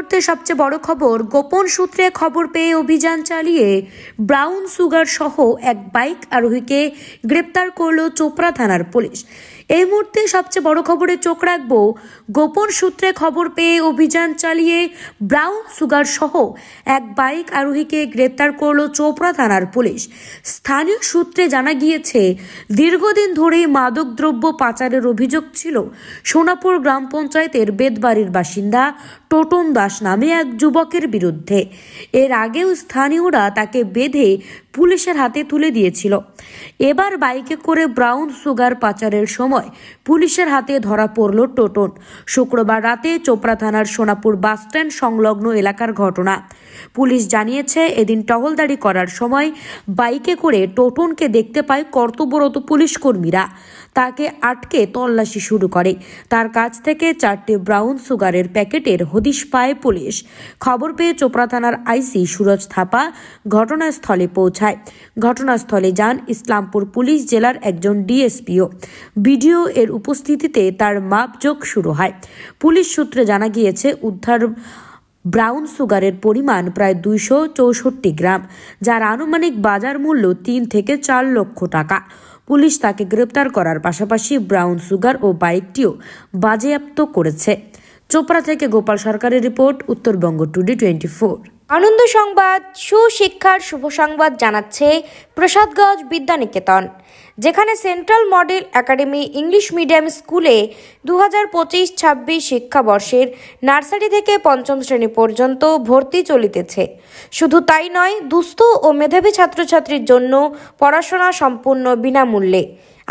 মুহূর্তে সবচেয়ে বড় খবর, গোপন সূত্রে খবর পেয়ে অভিযান চালিয়ে ব্রাউন সুগার সহ এক বাইক আরোহীকে গ্রেপ্তার করল চোপড়া থানার পুলিশ। এই মুহূর্তে সবচেয়ে বড় খবরে চোখ রাখবো। গোপন সূত্রে খবর পেয়ে অভিযান চালিয়ে ব্রাউন সুগার সহ এক বাইক আরোহীকে গ্রেপ্তার করল চোপড়া থানার পুলিশ। স্থানীয় সূত্রে জানা গিয়েছে, দীর্ঘদিন ধরেই মাদকদ্রব্য পাচারের অভিযোগ ছিল সোনাপুর গ্রাম পঞ্চায়েতের বেদবাড়ির বাসিন্দা টোটন দাস নামে এক যুবকের বিরুদ্ধে। এর আগেও স্থানীয়রা তাকে বেঁধে পুলিশের হাতে তুলে দিয়েছিল। এবার বাইকে করে ব্রাউন সুগার পাচারের সময় পুলিশের হাতে ধরা পড়ল টোটন। শুক্রবার রাতে চোপড়া থানার সোনাপুর বাসস্ট্যান্ড সংলগ্ন এলাকার ঘটনা। পুলিশ জানিয়েছে, এদিন টহলদারি করার সময় বাইকে করে টোটনকে দেখতে পায় কর্তব্যরত পুলিশ কর্মীরা। তাকে আটকে তল্লাশি শুরু করে। তার কাছ থেকে 4টি ব্রাউন সুগারের প্যাকেটের হদিশ পায় পুলিশ। খবর পেয়ে চোপড়া থানার আইসি সুরজ থাপা ঘটনাস্থলে পৌঁছায়। ঘটনাস্থলে যান ইসলামপুর পুলিশ জেলার একজন ডিএসপিও। ভিডিও এর উপস্থিতিতে তার মাপজোক শুরু হয়। পুলিশ সূত্রে জানা গিয়েছে, উদ্ধার ব্রাউন সুগারের পরিমাণ প্রায় 264 গ্রাম, যার আনুমানিক বাজার মূল্য 3 থেকে 4 লক্ষ টাকা। পুলিশ তাকে গ্রেপ্তার করার পাশাপাশি ব্রাউন সুগার ও বাইকটিও বাজেয়াপ্ত করেছে। চোপড়া থেকে গোপাল সরকারের রিপোর্ট, উত্তরবঙ্গ টুডে 24। আনন্দ সংবাদ, সুশিক্ষার শুভ সংবাদ জানাচ্ছে প্রসাদগঞ্জ বিদ্যানিকেতন, যেখানে central model academy English medium স্কুলে 2025-26 শিক্ষাবর্ষের নার্সারি থেকে 5ম শ্রেণী পর্যন্ত ভর্তি চলিতেছে। শুধু তাই নয়, দুস্থ ও মেধাবী ছাত্রছাত্রীর জন্য পড়াশোনা সম্পূর্ণ বিনামূল্যে।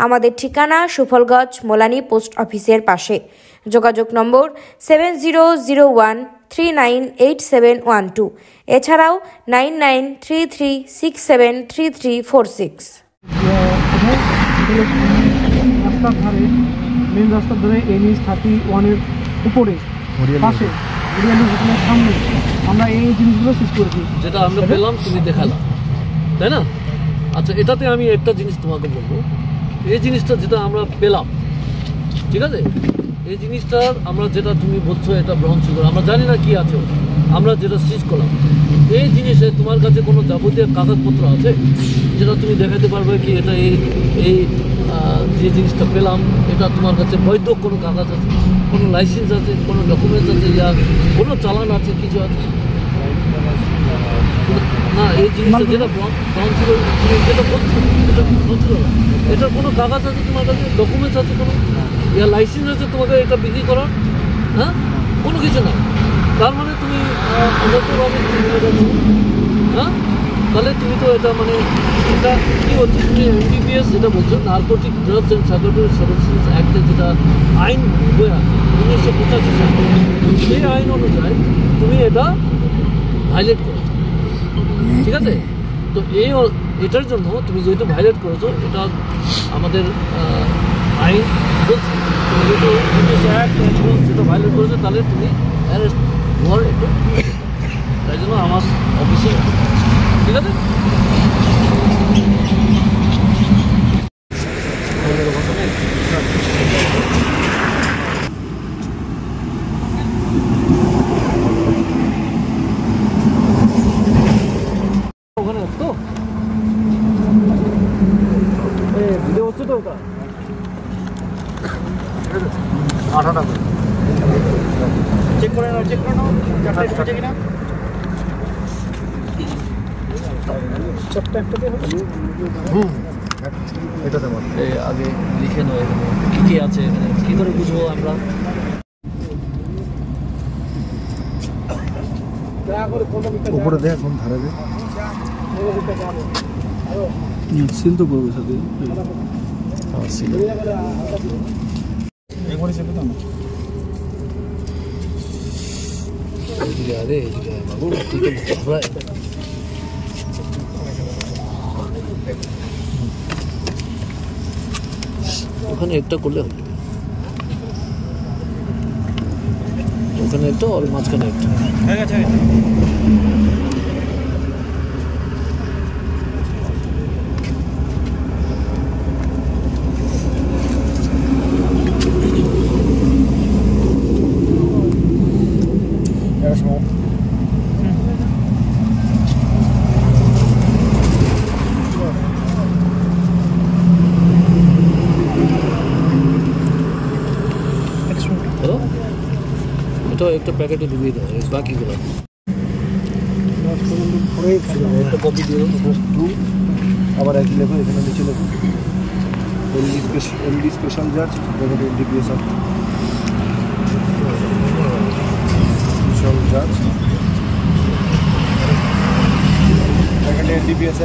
আমাদের ঠিকানা সুফলগঞ্জ মোলানি পোস্ট অফিসের পাশে। যোগাযোগ নম্বর 7001398712, এছাড়াও 9933673346। রাস্তার ধারে, মেন রাস্তার ধারে NH 31-এর উপরে পাশে হোটেলের সামনে আমরা এই জিনিসগুলো শেষ করেছি, যেটা আমরা পেলাম তুমি দেখালাম, তাই না? আচ্ছা, এটাতে আমি একটা জিনিস তোমাকে বলবো। এই জিনিসটা যেটা আমরা পেলাম, ঠিক আছে, এই জিনিসটার আমরা যেটা তুমি বলছো এটা ব্রাউন সুগার, আমরা জানি না কি আছে, আমরা যেটা সিজ করলাম, এই জিনিসে তোমার কাছে কোনো যাবতীয় কাগজপত্র আছে যেটা তুমি দেখাতে পারবে কি এটা এই যে জিনিসটা পেলাম এটা তোমার কাছে বৈধ কোনো কাগজ আছে, কোনো লাইসেন্স আছে, কোনো ডকুমেন্টস আছে, যা কোনো চালান আছে, কিছু আছে না? এই জিনিসটা যেটা ব্রাউন সুগার যেটা বলছো, এটা বলছো এটার কোনো কাগজ আছে তোমার কাছে, ডকুমেন্টস আছে, কোনো লাইসেন্স আছে তোমাকে এটা বিক্রি করার? হ্যাঁ, কোনো কিছু না। তার মানে তুমি হ্যাঁ, তাহলে তুমি তো এটা মানে এটা কী বলছো, তুমি NDPS যেটা বলছো, narcotic drugs and psychotropic substance অ্যাক্টে যেটা আইন বই আছে 1985 সালে, সেই আইন অনুযায়ী তুমি এটা ভাইলেট করেছো, ঠিক আছে? তো এটার জন্য তুমি যেহেতু ভাইলেট করেছো, এটা আমাদের আইন বলছে তুমি যেহেতু যেটা ভাইলেট করেছো, তাহলে তুমি অ্যারেস্ট হওয়ার একটু, তাই জন্য আমার অফিসে, ঠিক আছে? ওখানে তো ভিডিও হচ্ছে তো, ওটা 8 টাকা চেক করে নাও, চেক করে নাও চারটে কিনা, এটাতে আগে লিখে নাও এখানে কী কী আছে, এখানে কী করে বুঝবো আমরা? উপরে দেখ কোন ধারে সিল তো করবে সাথে আরে বাবু তুই তো ওখানে একটা করলে হবে, ওখানে একটা আর মাঝখানে একটা। প্যারাসমল হ্যালো, এটা একটা প্যাকেটে ডুবিয়ে দাও এই বাকিগুলো একটা কপি দিয়ে দাও। আবার একই লেখো, এখানে নিচে লেখো এলডি স্পেশাল জাজ এনডিপিএস স্পেশাল জাজ এখানে এনডিপিএস